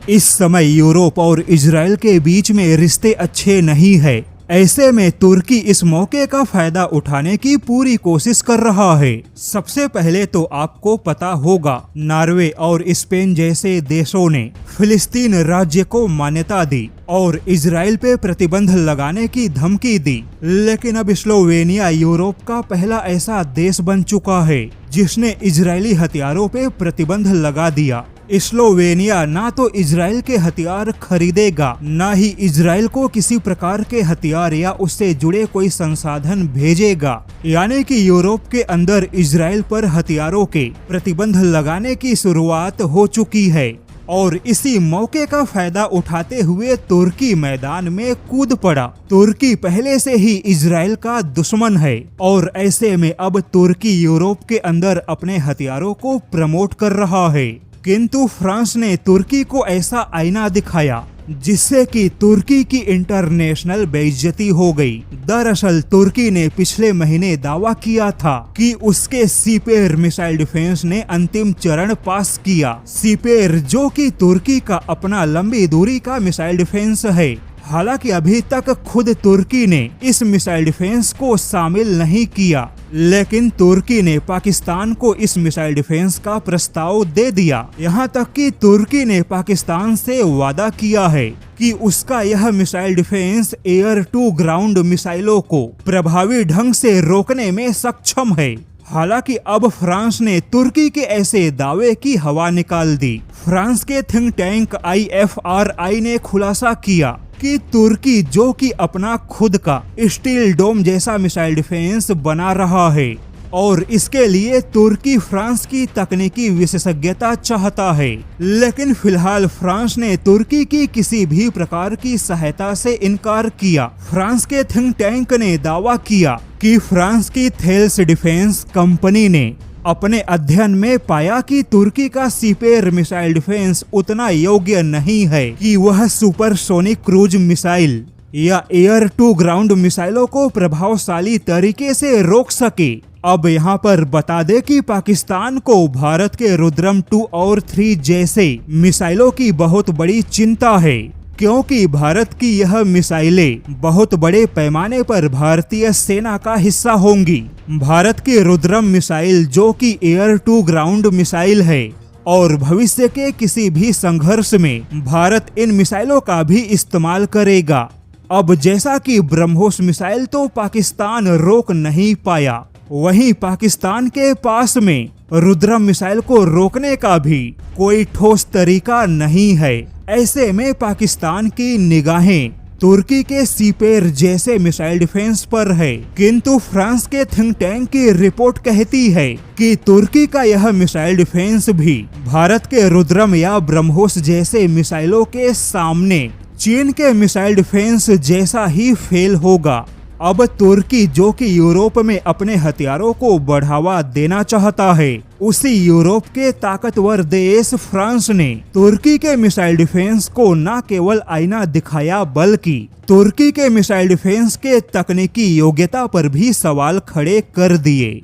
इस समय यूरोप और इजराइल के बीच में रिश्ते अच्छे नहीं है। ऐसे में तुर्की इस मौके का फायदा उठाने की पूरी कोशिश कर रहा है। सबसे पहले तो आपको पता होगा, नॉर्वे और स्पेन जैसे देशों ने फिलिस्तीन राज्य को मान्यता दी और इजराइल पे प्रतिबंध लगाने की धमकी दी। लेकिन अब स्लोवेनिया यूरोप का पहला ऐसा देश बन चुका है जिसने इजरायली हथियारों पे प्रतिबंध लगा दिया। स्लोवेनिया ना तो इजराइल के हथियार खरीदेगा, ना ही इजराइल को किसी प्रकार के हथियार या उससे जुड़े कोई संसाधन भेजेगा। यानी कि यूरोप के अंदर इजराइल पर हथियारों के प्रतिबंध लगाने की शुरुआत हो चुकी है। और इसी मौके का फायदा उठाते हुए तुर्की मैदान में कूद पड़ा। तुर्की पहले से ही इजराइल का दुश्मन है और ऐसे में अब तुर्की यूरोप के अंदर अपने हथियारों को प्रमोट कर रहा है। किंतु फ्रांस ने तुर्की को ऐसा आईना दिखाया जिससे कि तुर्की की इंटरनेशनल बेइज्जती हो गई। दरअसल तुर्की ने पिछले महीने दावा किया था कि उसके सीपेर मिसाइल डिफेंस ने अंतिम चरण पास किया। सीपेर जो कि तुर्की का अपना लंबी दूरी का मिसाइल डिफेंस है। हालांकि अभी तक खुद तुर्की ने इस मिसाइल डिफेंस को शामिल नहीं किया, लेकिन तुर्की ने पाकिस्तान को इस मिसाइल डिफेंस का प्रस्ताव दे दिया। यहाँ तक कि तुर्की ने पाकिस्तान से वादा किया है कि उसका यह missile defence air to ground मिसाइलों को प्रभावी ढंग से रोकने में सक्षम है। हालांकि अब फ्रांस ने तुर्की के ऐसे दावे की हवा निकाल दी। फ्रांस के थिंक टैंक IFRI ने खुलासा किया कि तुर्की जो कि अपना खुद का स्टील डोम जैसा मिसाइल डिफेंस बना रहा है और इसके लिए तुर्की फ्रांस की तकनीकी विशेषज्ञता चाहता है। लेकिन फिलहाल फ्रांस ने तुर्की की किसी भी प्रकार की सहायता से इनकार किया। फ्रांस के थिंक टैंक ने दावा किया कि फ्रांस की थेल्स डिफेंस कंपनी ने अपने अध्ययन में पाया कि तुर्की का सीपेर मिसाइल डिफेंस उतना योग्य नहीं है कि वह सुपरसोनिक क्रूज मिसाइल या एयर टू ग्राउंड मिसाइलों को प्रभावशाली तरीके से रोक सके। अब यहाँ पर बता दे कि पाकिस्तान को भारत के रुद्रम 2 और 3 जैसे मिसाइलों की बहुत बड़ी चिंता है, क्योंकि भारत की यह मिसाइलें बहुत बड़े पैमाने पर भारतीय सेना का हिस्सा होंगी। भारत की रुद्रम मिसाइल जो कि एयर टू ग्राउंड मिसाइल है और भविष्य के किसी भी संघर्ष में भारत इन मिसाइलों का भी इस्तेमाल करेगा। अब जैसा कि ब्रह्मोस मिसाइल तो पाकिस्तान रोक नहीं पाया, वहीं पाकिस्तान के पास में रुद्रम मिसाइल को रोकने का भी कोई ठोस तरीका नहीं है। ऐसे में पाकिस्तान की निगाहें तुर्की के सीपेर जैसे मिसाइल डिफेंस पर है। किंतु फ्रांस के थिंक टैंक की रिपोर्ट कहती है कि तुर्की का यह मिसाइल डिफेंस भी भारत के रुद्रम या ब्रह्मोस जैसे मिसाइलों के सामने चीन के मिसाइल डिफेंस जैसा ही फेल होगा। अब तुर्की जो कि यूरोप में अपने हथियारों को बढ़ावा देना चाहता है, उसी यूरोप के ताकतवर देश फ्रांस ने तुर्की के मिसाइल डिफेंस को न केवल आईना दिखाया बल्कि तुर्की के मिसाइल डिफेंस के तकनीकी योग्यता पर भी सवाल खड़े कर दिए।